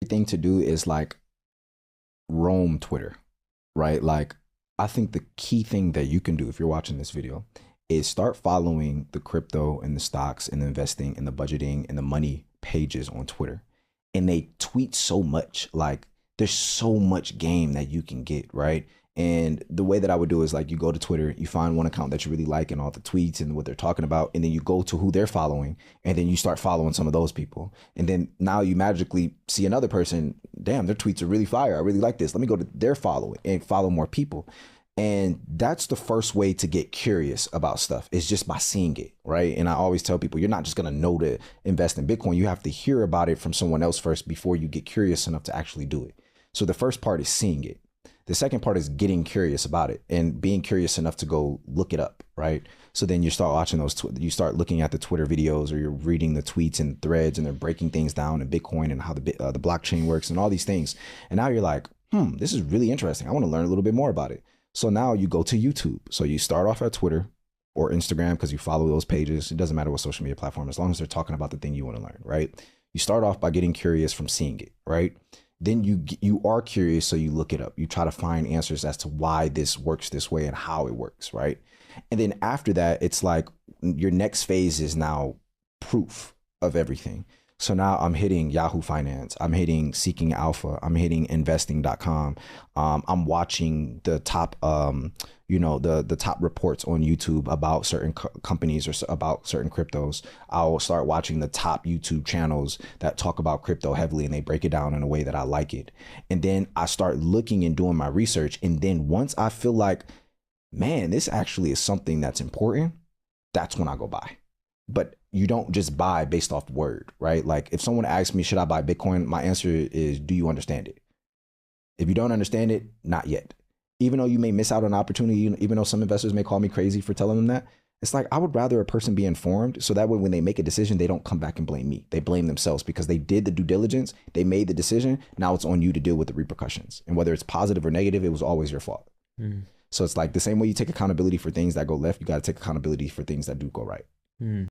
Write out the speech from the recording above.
thing to do is like roam Twitter, right? Like, I think the key thing that you can do if you're watching this video is start following the crypto and the stocks and the investing and the budgeting and the money pages on Twitter. And they tweet so much. Like, there's so much game that you can get, right? And the way that I would do is like you go to Twitter, you find one account that you really like and all the tweets and what they're talking about, and then you go to who they're following, and then you start following some of those people. And then now you magically see another person, damn, their tweets are really fire. I really like this. Let me go to their following and follow more people. And that's the first way to get curious about stuff is just by seeing it, right? And I always tell people, you're not just going to know to invest in Bitcoin. You have to hear about it from someone else first before you get curious enough to actually do it. So the first part is seeing it. The second part is getting curious about it and being curious enough to go look it up, right? So then you start watching those, you start looking at the Twitter videos, or you're reading the tweets and threads, and they're breaking things down in Bitcoin and how the blockchain works and all these things. And now you're like, this is really interesting. I want to learn a little bit more about it. So now you go to YouTube. So you start off at Twitter or Instagram because you follow those pages. It doesn't matter what social media platform, as long as they're talking about the thing you want to learn, right? You start off by getting curious from seeing it, right? Then you are curious, so you look it up. You try to find answers as to why this works this way and how it works, right? And then after that, it's like your next phase is now proof of everything. So now I'm hitting Yahoo Finance, I'm hitting Seeking Alpha, I'm hitting investing.com. I'm watching the top, the top reports on YouTube about certain companies or about certain cryptos. I'll start watching the top YouTube channels that talk about crypto heavily, and they break it down in a way that I like it. And then I start looking and doing my research. And then once I feel like, man, this actually is something that's important, that's when I go buy. But you don't just buy based off word, right? Like if someone asks me, should I buy Bitcoin? My answer is, do you understand it? If you don't understand it, not yet. Even though you may miss out on opportunity, even though some investors may call me crazy for telling them that, it's like, I would rather a person be informed so that way when they make a decision, they don't come back and blame me. They blame themselves because they did the due diligence. They made the decision. Now it's on you to deal with the repercussions. And whether it's positive or negative, it was always your fault. So it's like the same way you take accountability for things that go left, you got to take accountability for things that do go right.